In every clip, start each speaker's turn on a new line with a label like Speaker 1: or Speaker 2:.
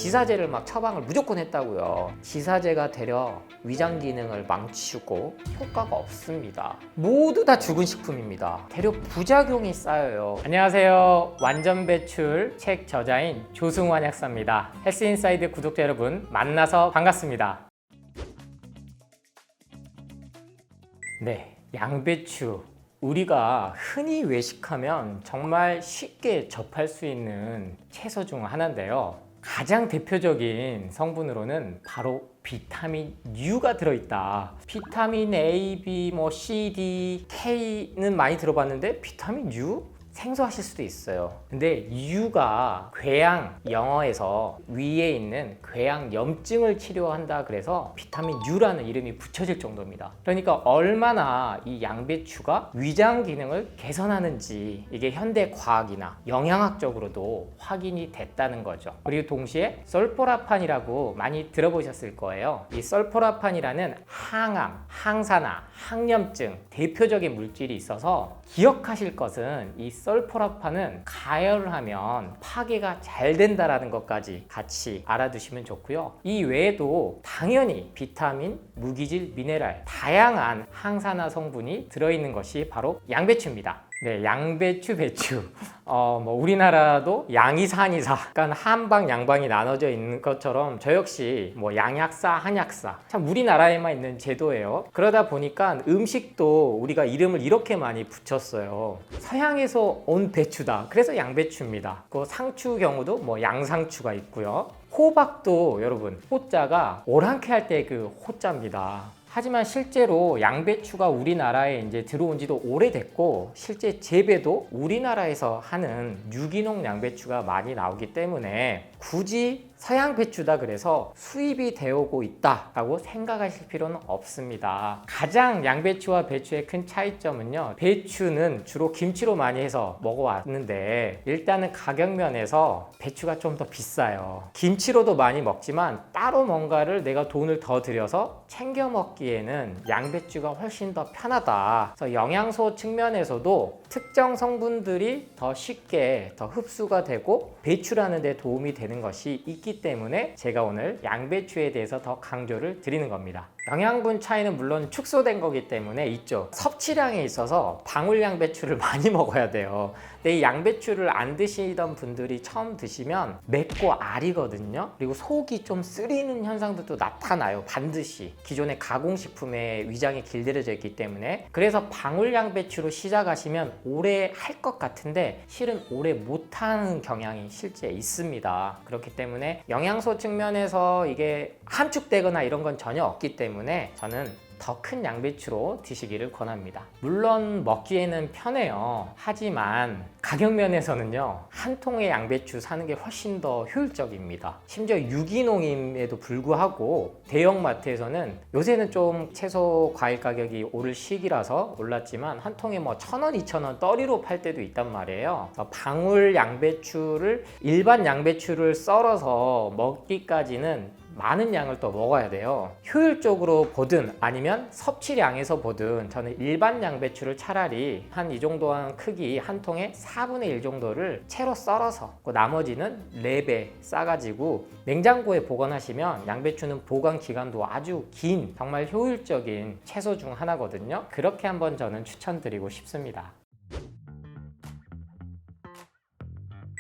Speaker 1: 지사제를 막 처방을 무조건 했다고요. 지사제가 되려 위장 기능을 망치고 효과가 없습니다. 모두 다 죽은 식품입니다. 되려 부작용이 쌓여요. 안녕하세요. 완전 배출 책 저자인 조승환 약사입니다. 헬스인사이드 구독자 여러분 만나서 반갑습니다. 네, 양배추. 우리가 흔히 외식하면 정말 쉽게 접할 수 있는 채소 중 하나인데요. 가장 대표적인 성분으로는 바로 비타민 U가 들어있다. 비타민 A, B, C, D, K는 많이 들어봤는데 비타민 U? 생소하실 수도 있어요. 근데 U가 궤양, 영어에서 위에 있는 궤양 염증을 치료한다 그래서 비타민 U라는 이름이 붙여질 정도입니다. 그러니까 얼마나 이 양배추가 위장 기능을 개선하는지 이게 현대 과학이나 영양학적으로도 확인이 됐다는 거죠. 그리고 동시에 설포라판이라고 많이 들어보셨을 거예요. 이 설포라판이라는 항암, 항산화, 항염증 대표적인 물질이 있어서 기억하실 것은 이 설포라판은 가열을 하면 파괴가 잘 된다는 것까지 같이 알아두시면 좋고요. 이 외에도 당연히 비타민, 무기질, 미네랄 다양한 항산화 성분이 들어있는 것이 바로 양배추입니다. 네, 양배추, 배추. 우리나라도 양이사, 한이사, 그러니까 한방, 양방이 나눠져 있는 것처럼 저 역시 양약사, 한약사. 참 우리나라에만 있는 제도예요. 그러다 보니까 음식도 우리가 이름을 이렇게 많이 붙였어요. 서양에서 온 배추다. 그래서 양배추입니다. 그 상추 경우도 양상추가 있고요. 호박도 여러분, 호자가 오랑캐 할 때 그 호자입니다. 하지만 실제로 양배추가 우리나라에 이제 들어온 지도 오래됐고 실제 재배도 우리나라에서 하는 유기농 양배추가 많이 나오기 때문에 굳이 서양 배추다 그래서 수입이 되어 오고 있다라고 생각하실 필요는 없습니다. 가장 양배추와 배추의 큰 차이점은요. 배추는 주로 김치로 많이 해서 먹어왔는데 일단은 가격 면에서 배추가 좀 더 비싸요. 김치로도 많이 먹지만 따로 뭔가를 내가 돈을 더 들여서 챙겨 먹기에는 양배추가 훨씬 더 편하다. 그래서 영양소 측면에서도 특정 성분들이 더 쉽게 더 흡수가 되고 배출하는 데 도움이 되는 것이 있기 때문에 제가 오늘 양배추에 대해서 더 강조를 드리는 겁니다. 영양분 차이는 물론 축소된 거기 때문에 있죠. 섭취량에 있어서 방울 양배추를 많이 먹어야 돼요. 근데 이 양배추를 안 드시던 분들이 처음 드시면 맵고 알이거든요. 그리고 속이 좀 쓰리는 현상들도 나타나요. 반드시 기존의 가공식품에 위장이 길들여져 있기 때문에. 그래서 방울 양배추로 시작하시면 오래 할 것 같은데 실은 오래 못하는 경향이 실제 있습니다. 그렇기 때문에 영양소 측면에서 이게 함축되거나 이런 건 전혀 없기 때문에 저는 더 큰 양배추로 드시기를 권합니다. 물론 먹기에는 편해요. 하지만 가격 면에서는요. 한 통의 양배추 사는 게 훨씬 더 효율적입니다. 심지어 유기농임에도 불구하고 대형마트에서는 요새는 좀 채소 과일 가격이 오를 시기라서 올랐지만 한 통에 1,000원, 2,000원 떨이로 팔 때도 있단 말이에요. 방울 양배추를 일반 양배추를 썰어서 먹기까지는 많은 양을 또 먹어야 돼요. 효율적으로 보든 아니면 섭취량에서 보든 저는 일반 양배추를 차라리 한 이 정도한 크기 한 통에 4분의 1 정도를 채로 썰어서 나머지는 랩에 싸가지고 냉장고에 보관하시면 양배추는 보관 기간도 아주 긴 정말 효율적인 채소 중 하나거든요. 그렇게 한번 저는 추천드리고 싶습니다.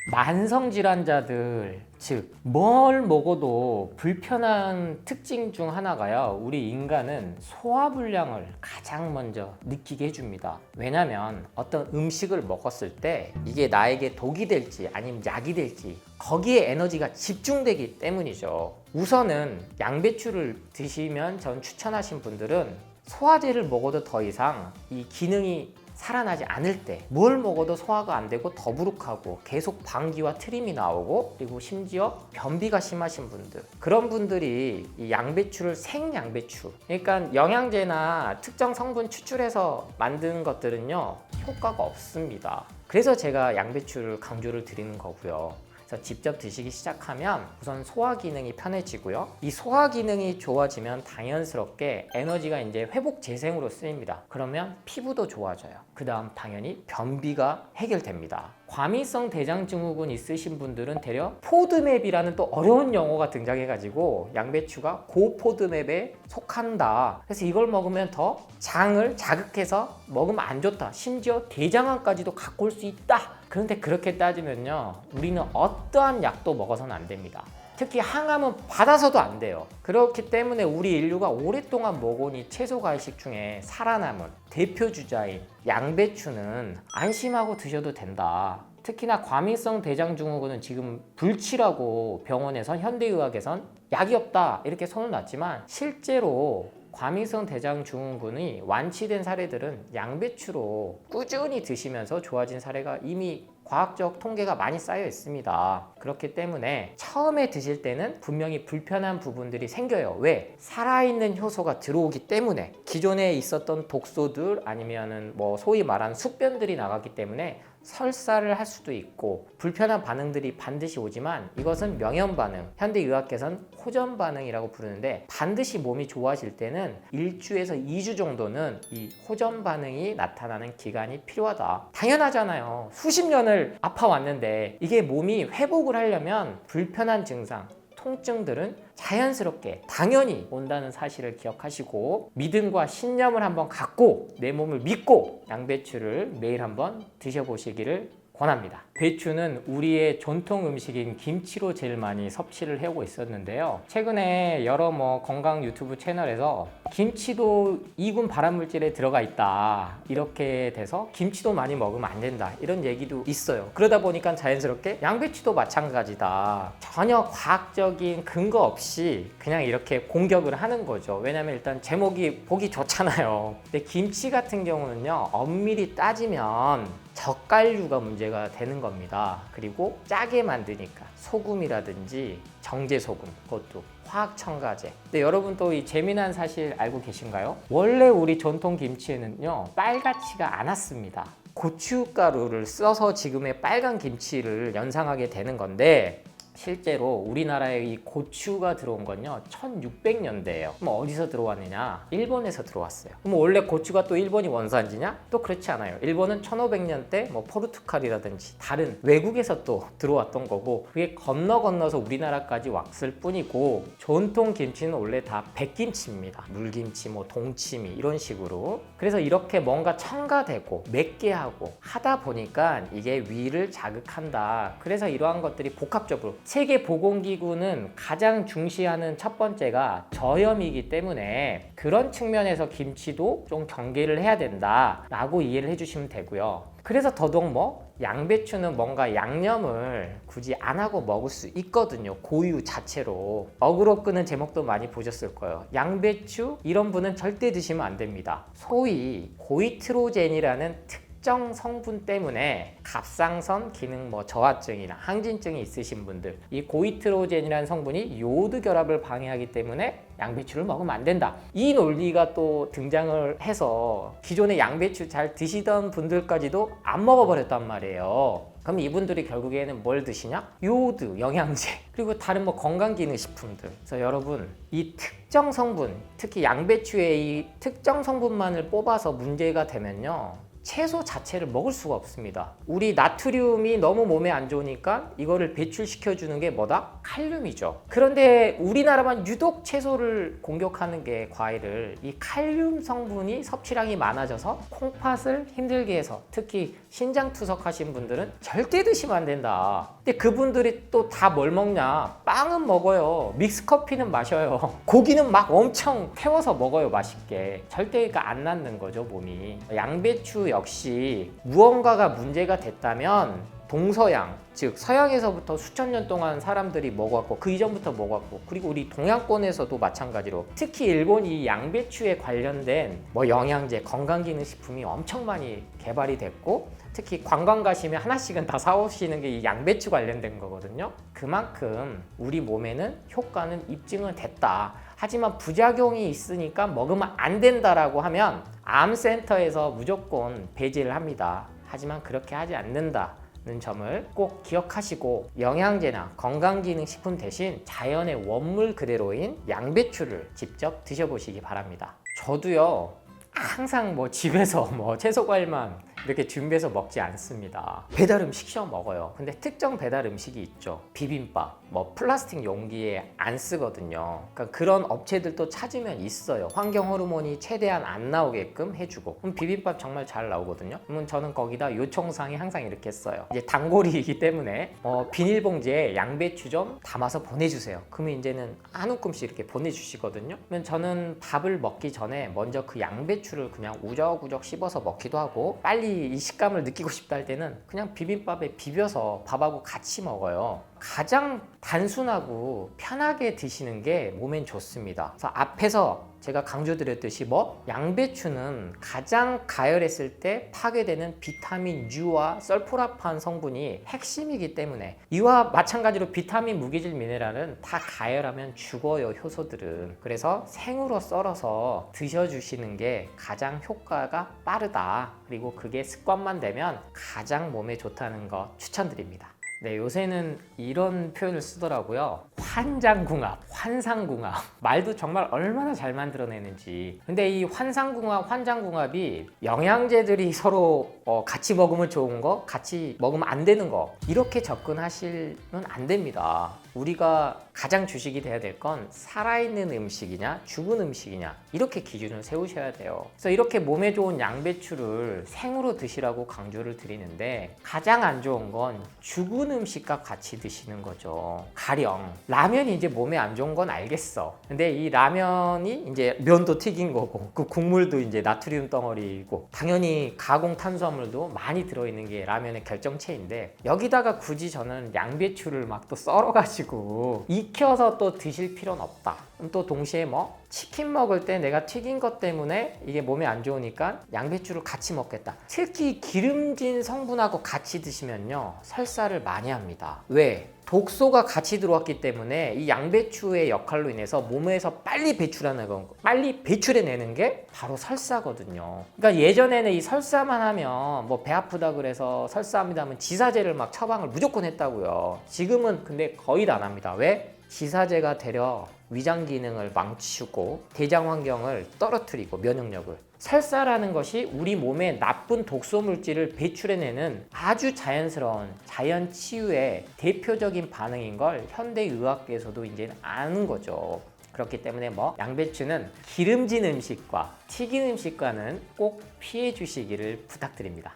Speaker 1: 만성질환자들, 즉 뭘 먹어도 불편한 특징 중 하나가요. 우리 인간은 소화불량을 가장 먼저 느끼게 해줍니다. 왜냐면 어떤 음식을 먹었을 때 이게 나에게 독이 될지 아니면 약이 될지 거기에 에너지가 집중되기 때문이죠. 우선은 양배추를 드시면 전 추천하신 분들은 소화제를 먹어도 더 이상 이 기능이 살아나지 않을 때 뭘 먹어도 소화가 안 되고 더부룩하고 계속 방귀와 트림이 나오고 그리고 심지어 변비가 심하신 분들, 그런 분들이 이 양배추를 생양배추, 그러니까 영양제나 특정 성분 추출해서 만든 것들은요 효과가 없습니다. 그래서 제가 양배추를 강조를 드리는 거고요. 그래서 직접 드시기 시작하면 우선 소화 기능이 편해지고요. 이 소화 기능이 좋아지면 당연스럽게 에너지가 이제 회복 재생으로 쓰입니다. 그러면 피부도 좋아져요. 그 다음 당연히 변비가 해결됩니다. 과민성 대장증후군 있으신 분들은 대려 포드맵이라는 또 어려운 용어가 등장해가지고 양배추가 고포드맵에 속한다. 그래서 이걸 먹으면 더 장을 자극해서 먹으면 안 좋다. 심지어 대장암까지도 갖고 올 수 있다. 그런데 그렇게 따지면요, 우리는 어떠한 약도 먹어서는 안 됩니다. 특히 항암은 받아서도 안 돼요. 그렇기 때문에 우리 인류가 오랫동안 먹어온 이 채소 과일식 중에 살아남은 대표 주자인 양배추는 안심하고 드셔도 된다. 특히나 과민성 대장증후군은 지금 불치라고 병원에선 현대의학에선 약이 없다 이렇게 손을 놨지만 실제로 과민성 대장증후군이 완치된 사례들은 양배추로 꾸준히 드시면서 좋아진 사례가 이미 과학적 통계가 많이 쌓여 있습니다. 그렇기 때문에 처음에 드실 때는 분명히 불편한 부분들이 생겨요. 왜? 살아있는 효소가 들어오기 때문에 기존에 있었던 독소들 아니면은 뭐 소위 말하는 숙변들이 나갔기 때문에 설사를 할 수도 있고 불편한 반응들이 반드시 오지만 이것은 명현 반응, 현대의학계선 호전 반응이라고 부르는데 반드시 몸이 좋아질 때는 1주에서 2주 정도는 이 호전 반응이 나타나는 기간이 필요하다. 당연하잖아요. 수십 년을 아파왔는데 이게 몸이 회복을 하려면 불편한 증상, 통증들은 자연스럽게 당연히 온다는 사실을 기억하시고 믿음과 신념을 한번 갖고 내 몸을 믿고 양배추를 매일 한번 드셔보시기를 권합니다. 배추는 우리의 전통 음식인 김치로 제일 많이 섭취를 해오고 있었는데요. 최근에 여러 건강 유튜브 채널에서 김치도 2군 발암물질에 들어가 있다 이렇게 돼서 김치도 많이 먹으면 안 된다 이런 얘기도 있어요. 그러다 보니까 자연스럽게 양배추도 마찬가지다. 전혀 과학적인 근거 없이 그냥 이렇게 공격을 하는 거죠. 왜냐면 일단 제목이 보기 좋잖아요. 근데 김치 같은 경우는요, 엄밀히 따지면 젓갈류가 문제가 되는 겁니다. 그리고 짜게 만드니까 소금이라든지 정제소금, 그것도 화학 첨가제. 근데 여러분 또 이 재미난 사실 알고 계신가요? 원래 우리 전통 김치에는요, 빨갛지가 않았습니다. 고춧가루를 써서 지금의 빨간 김치를 연상하게 되는 건데 실제로 우리나라에 이 고추가 들어온 건요 1600년대예요. 그럼 어디서 들어왔느냐? 일본에서 들어왔어요. 그럼 원래 고추가 또 일본이 원산지냐? 또 그렇지 않아요. 일본은 1500년대 포르투갈이라든지 다른 외국에서 또 들어왔던 거고 그게 건너서 우리나라까지 왔을 뿐이고 전통 김치는 원래 다 백김치입니다. 물김치, 동치미 이런 식으로. 그래서 이렇게 뭔가 첨가되고 맵게 하고 하다 보니까 이게 위를 자극한다. 그래서 이러한 것들이 복합적으로 세계보건기구는 가장 중시하는 첫 번째가 저염이기 때문에 그런 측면에서 김치도 좀 경계를 해야 된다라고 이해를 해주시면 되고요. 그래서 더더욱 양배추는 뭔가 양념을 굳이 안 하고 먹을 수 있거든요. 고유 자체로. 어그로 끄는 제목도 많이 보셨을 거예요. 양배추 이런 분은 절대 드시면 안 됩니다. 소위 고이트로젠이라는 특정 성분 때문에 갑상선 기능 저하증이나 항진증이 있으신 분들, 이 고이트로젠이라는 성분이 요오드 결합을 방해하기 때문에 양배추를 먹으면 안 된다. 이 논리가 또 등장을 해서 기존에 양배추 잘 드시던 분들까지도 안 먹어버렸단 말이에요. 그럼 이분들이 결국에는 뭘 드시냐? 요오드, 영양제, 그리고 다른 건강기능식품들. 그래서 여러분, 이 특정 성분, 특히 양배추의 이 특정 성분만을 뽑아서 문제가 되면요, 채소 자체를 먹을 수가 없습니다. 우리 나트륨이 너무 몸에 안 좋으니까 이거를 배출시켜주는 게 뭐다? 칼륨이죠. 그런데 우리나라만 유독 채소를 공격하는 게 과일을 이 칼륨 성분이 섭취량이 많아져서 콩팥을 힘들게 해서 특히 신장투석하신 분들은 절대 드시면 안 된다. 근데 그분들이 또 다 뭘 먹냐? 빵은 먹어요. 믹스커피는 마셔요. 고기는 막 엄청 태워서 먹어요. 맛있게. 절대 안 낫는 거죠, 몸이. 양배추 역시 무언가가 문제가 됐다면 동서양, 즉 서양에서부터 수천 년 동안 사람들이 먹어왔고 그 이전부터 먹어왔고 그리고 우리 동양권에서도 마찬가지로 특히 일본이 양배추에 관련된 영양제, 건강기능식품이 엄청 많이 개발이 됐고 특히 관광 가시면 하나씩은 다 사오시는 게 이 양배추 관련된 거거든요. 그만큼 우리 몸에는 효과는 입증은 됐다. 하지만 부작용이 있으니까 먹으면 안 된다라고 하면 암센터에서 무조건 배제를 합니다. 하지만 그렇게 하지 않는다 점을 꼭 기억하시고 영양제나 건강기능식품 대신 자연의 원물 그대로인 양배추를 직접 드셔보시기 바랍니다. 저도요 항상 집에서 채소과일만 이렇게 준비해서 먹지 않습니다. 배달 음식 시켜 먹어요. 근데 특정 배달 음식이 있죠. 비빔밥 플라스틱 용기에 안 쓰거든요. 그러니까 그런 업체들도 찾으면 있어요. 환경 호르몬이 최대한 안 나오게끔 해주고. 그럼 비빔밥 정말 잘 나오거든요. 그러면 저는 거기다 요청사항이 항상 이렇게 써요. 이제 단골이기 때문에 비닐봉지에 양배추 좀 담아서 보내주세요. 그러면 이제는 한 움큼씩 이렇게 보내주시거든요. 그러면 저는 밥을 먹기 전에 먼저 그 양배추를 그냥 우적우적 씹어서 먹기도 하고, 빨리 이 식감을 느끼고 싶다 할 때는 그냥 비빔밥에 비벼서 밥하고 같이 먹어요. 가장 단순하고 편하게 드시는 게 몸엔 좋습니다. 그래서 앞에서 제가 강조드렸듯이 양배추는 가장 가열했을 때 파괴되는 비타민 U와 설포라판 성분이 핵심이기 때문에, 이와 마찬가지로 비타민, 무기질, 미네랄은 다 가열하면 죽어요, 효소들은. 그래서 생으로 썰어서 드셔주시는 게 가장 효과가 빠르다. 그리고 그게 습관만 되면 가장 몸에 좋다는 거 추천드립니다. 네, 요새는 이런 표현을 쓰더라고요. 환장궁합, 환상궁합. 말도 정말 얼마나 잘 만들어내는지. 근데 이 환상궁합, 환장궁합이 영양제들이 서로 같이 먹으면 좋은 거, 같이 먹으면 안 되는 거, 이렇게 접근하시면 안 됩니다. 우리가 가장 주식이 돼야 될 건 살아있는 음식이냐 죽은 음식이냐, 이렇게 기준을 세우셔야 돼요. 그래서 이렇게 몸에 좋은 양배추를 생으로 드시라고 강조를 드리는데, 가장 안 좋은 건 죽은 음식과 같이 드시는 거죠. 가령 라면이 이제 몸에 안 좋은 건 알겠어. 근데 이 라면이 이제 면도 튀긴 거고, 그 국물도 이제 나트륨 덩어리고, 당연히 가공 탄수화물도 많이 들어있는 게 라면의 결정체인데, 여기다가 굳이 저는 양배추를 막 또 썰어가지고 익혀서 또 드실 필요는 없다. 또 동시에 치킨 먹을 때 내가 튀긴 것 때문에 이게 몸에 안 좋으니까 양배추를 같이 먹겠다. 특히 기름진 성분하고 같이 드시면요 설사를 많이 합니다. 왜? 독소가 같이 들어왔기 때문에 이 양배추의 역할로 인해서 몸에서 빨리 배출해내는 게 바로 설사거든요. 그러니까 예전에는 이 설사만 하면 배 아프다 그래서 설사합니다 하면 지사제를 막 처방을 무조건 했다고요. 지금은 근데 거의 다 안 합니다. 왜? 지사제가 되려 위장 기능을 망치고 대장 환경을 떨어뜨리고 면역력을, 설사라는 것이 우리 몸에 나쁜 독소 물질을 배출해내는 아주 자연스러운 자연 치유의 대표적인 반응인 걸 현대의학계에서도 이제 아는 거죠. 그렇기 때문에 양배추는 기름진 음식과 튀긴 음식과는 꼭 피해 주시기를 부탁드립니다.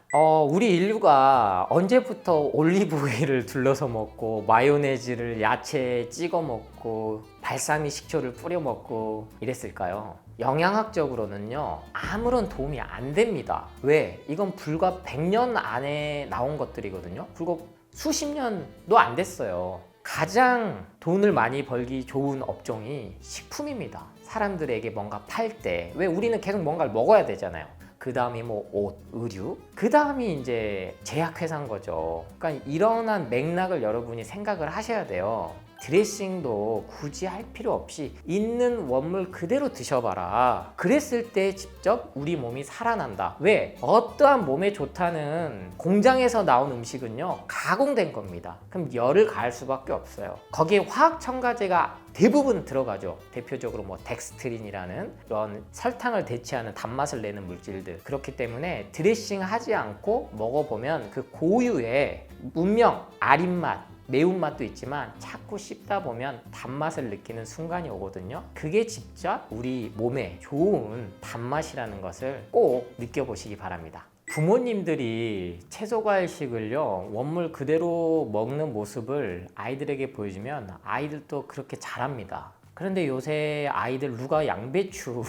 Speaker 1: 우리 인류가 언제부터 올리브 오일을 둘러서 먹고 마요네즈를 야채에 찍어 먹고 발사믹 식초를 뿌려 먹고 이랬을까요? 영양학적으로는요 아무런 도움이 안 됩니다. 왜? 이건 불과 100년 안에 나온 것들이거든요. 불과 수십 년도 안 됐어요. 가장 돈을 많이 벌기 좋은 업종이 식품입니다. 사람들에게 뭔가 팔 때, 왜 우리는 계속 뭔가를 먹어야 되잖아요. 그 다음이 옷, 의류, 그 다음이 이제 제약회사인 거죠. 그러니까 이러한 맥락을 여러분이 생각을 하셔야 돼요. 드레싱도 굳이 할 필요 없이 있는 원물 그대로 드셔봐라. 그랬을 때 직접 우리 몸이 살아난다. 왜? 어떠한 몸에 좋다는 공장에서 나온 음식은요 가공된 겁니다. 그럼 열을 가할 수밖에 없어요. 거기에 화학 첨가제가 대부분 들어가죠. 대표적으로 덱스트린이라는 이런 설탕을 대체하는 단맛을 내는 물질들. 그렇기 때문에 드레싱 하지 않고 먹어보면 그 고유의 분명 아린맛, 매운맛도 있지만 자꾸 씹다 보면 단맛을 느끼는 순간이 오거든요. 그게 진짜 우리 몸에 좋은 단맛이라는 것을 꼭 느껴보시기 바랍니다. 부모님들이 채소과일식을요 원물 그대로 먹는 모습을 아이들에게 보여주면 아이들도 그렇게 잘합니다. 그런데 요새 아이들 누가 양배추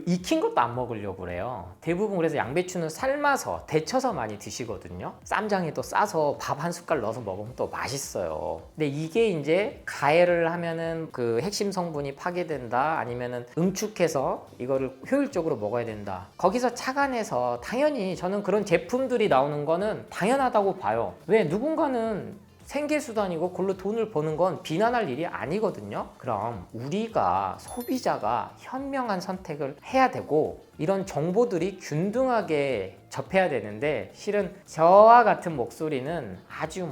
Speaker 1: 익힌 것도 안 먹으려고 그래요. 대부분 그래서 양배추는 삶아서 데쳐서 많이 드시거든요. 쌈장에 또 싸서 밥 한 숟갈 넣어서 먹으면 또 맛있어요. 근데 이게 이제 가열을 하면은 그 핵심 성분이 파괴된다, 아니면은 응축해서 이거를 효율적으로 먹어야 된다. 거기서 착안해서 당연히 저는 그런 제품들이 나오는 거는 당연하다고 봐요. 왜? 누군가는 생계수단이고 그걸로 돈을 버는 건 비난할 일이 아니거든요. 그럼 우리가 소비자가 현명한 선택을 해야 되고 이런 정보들이 균등하게 접해야 되는데 실은 저와 같은 목소리는 아주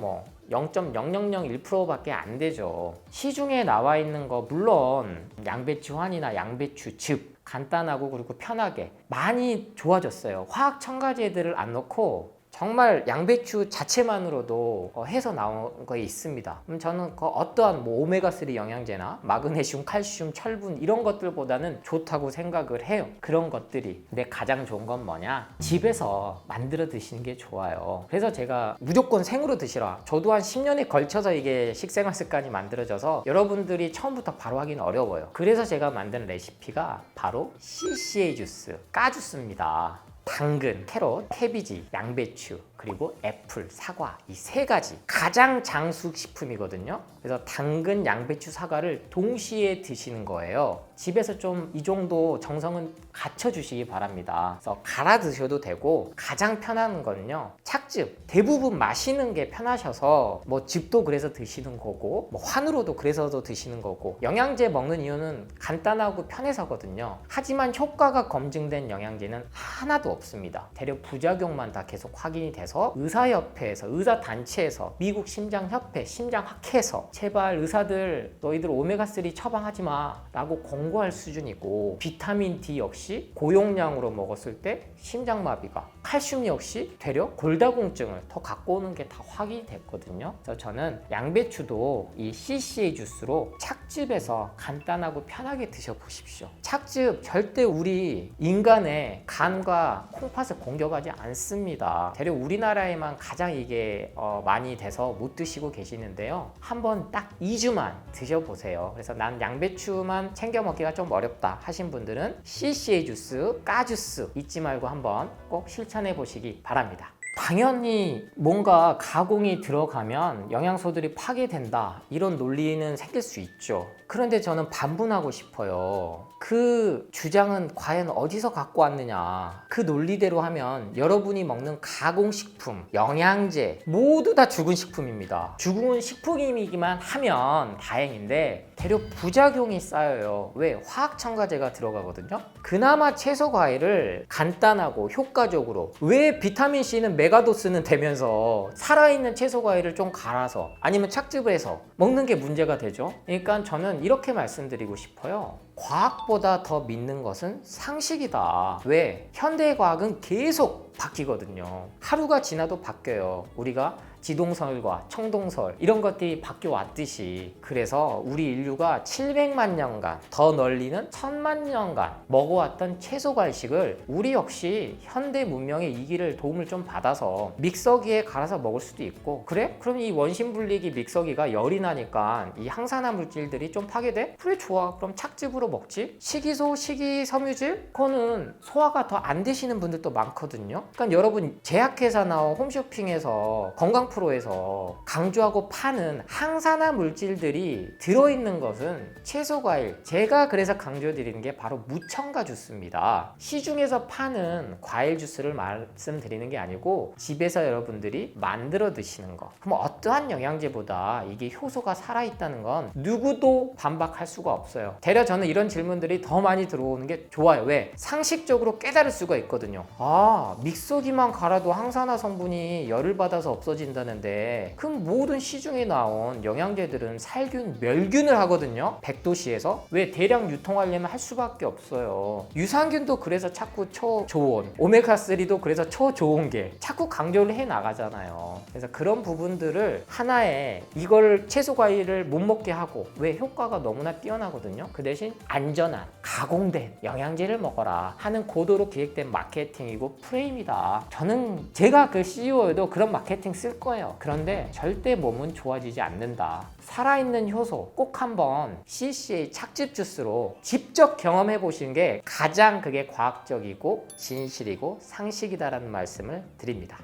Speaker 1: 0.0001%밖에 안 되죠. 시중에 나와 있는 거 물론 양배추 환이나 양배추 즙 간단하고 그리고 편하게 많이 좋아졌어요. 화학 첨가제들을 안 넣고 정말 양배추 자체만으로도 해서 나온 거 있습니다. 저는 어떠한 오메가3 영양제나 마그네슘, 칼슘, 철분 이런 것들보다는 좋다고 생각을 해요. 그런 것들이. 근데 가장 좋은 건 뭐냐? 집에서 만들어 드시는 게 좋아요. 그래서 제가 무조건 생으로 드시라. 저도 한 10년에 걸쳐서 이게 식생활 습관이 만들어져서 여러분들이 처음부터 바로 하기는 어려워요. 그래서 제가 만든 레시피가 바로 CCA 주스, 까주스입니다. 당근, 캐럿, 캐비지, 양배추, 그리고 애플, 사과 이 세 가지 가장 장수 식품이거든요. 그래서 당근, 양배추, 사과를 동시에 드시는 거예요. 집에서 좀 이 정도 정성은 갖춰주시기 바랍니다. 그래서 갈아 드셔도 되고 가장 편한 거는요 착즙. 대부분 마시는 게 편하셔서 즙도 그래서 드시는 거고 환으로도 그래서도 드시는 거고 영양제 먹는 이유는 간단하고 편해서거든요. 하지만 효과가 검증된 영양제는 하나도 없습니다. 대략 부작용만 다 계속 확인이 돼서 의사협회에서 의사단체에서 미국 심장협회 심장학회에서 제발 의사들 너희들 오메가3 처방하지 마 라고 권고할 수준이고 비타민 D 역시 고용량으로 먹었을 때 심장마비가 칼슘 역시 되려 골다공증을 더 갖고 오는 게 다 확인이 됐거든요. 그래서 저는 양배추도 이 CCA 주스로 착즙해서 간단하고 편하게 드셔보십시오. 착즙 절대 우리 인간의 간과 콩팥을 공격하지 않습니다. 대략 우리나라에만 가장 이게 많이 돼서 못 드시고 계시는데요. 한번 딱 2주만 드셔보세요. 그래서 난 양배추만 챙겨 먹기가 좀 어렵다 하신 분들은 CCA 주스, 까주스 잊지 말고 한번 꼭 실천해 보시기 바랍니다. 당연히 뭔가 가공이 들어가면 영양소들이 파괴된다 이런 논리는 생길 수 있죠. 그런데 저는 반문하고 싶어요. 그 주장은 과연 어디서 갖고 왔느냐. 그 논리대로 하면 여러분이 먹는 가공식품, 영양제 모두 다 죽은 식품입니다. 죽은 식품이기만 하면 다행인데 대략 부작용이 쌓여요. 왜? 화학 첨가제가 들어가거든요. 그나마 채소 과일을 간단하고 효과적으로 왜 비타민C는 메가도스는 되면서 살아있는 채소 과일을 좀 갈아서 아니면 착즙을 해서 먹는 게 문제가 되죠. 그러니까 저는 이렇게 말씀드리고 싶어요. 과학보다 더 믿는 것은 상식이다. 왜? 현대의 과학은 계속 바뀌거든요. 하루가 지나도 바뀌어요. 우리가 지동설과 청동설 이런 것들이 바뀌어 왔듯이 그래서 우리 인류가 700만 년간 더 널리는 1000만 년간 먹어왔던 채소 과일식을 우리 역시 현대 문명의 이기를 도움을 좀 받아서 믹서기에 갈아서 먹을 수도 있고 그래? 그럼 이 원심분리기 믹서기가 열이 나니까 이 항산화 물질들이 좀 파괴돼? 그래 좋아. 그럼 착즙으로 먹지? 식이소, 식이섬유질? 그거는 소화가 더 안 되시는 분들도 많거든요. 그러니까 여러분 제약회사나 홈쇼핑에서 건강 프로에서 강조하고 파는 항산화 물질들이 들어있는 것은 채소과일 제가 그래서 강조드리는 게 바로 무첨가 주스입니다. 시중에서 파는 과일 주스를 말씀드리는 게 아니고 집에서 여러분들이 만들어 드시는 거. 그럼 어떠한 영양제보다 이게 효소가 살아있다는 건 누구도 반박할 수가 없어요. 대략 저는 이런 질문들이 더 많이 들어오는 게 좋아요. 왜? 상식적으로 깨달을 수가 있거든요. 믹서기만 갈아도 항산화 성분이 열을 받아서 없어진다는데 그럼 모든 시중에 나온 영양제들은 살균, 멸균을 하거든요. 100도씨에서. 왜? 대량 유통하려면 할 수밖에 없어요. 유산균도 그래서 자꾸 초좋은, 오메가3도 그래서 초좋은 게 자꾸 강조를 해 나가잖아요. 그래서 그런 부분들을 하나에 이걸 채소 과일을 못 먹게 하고 왜? 효과가 너무나 뛰어나거든요. 그 대신 안전한 가공된 영양제를 먹어라 하는 고도로 기획된 마케팅이고 프레임이다. 저는 제가 그 CEO여도 그런 마케팅 쓸 거예요. 그런데 절대 몸은 좋아지지 않는다. 살아있는 효소 꼭 한번 CCA 착즙 주스로 직접 경험해 보시는 게 가장 그게 과학적이고 진실이고 상식이다라는 말씀을 드립니다.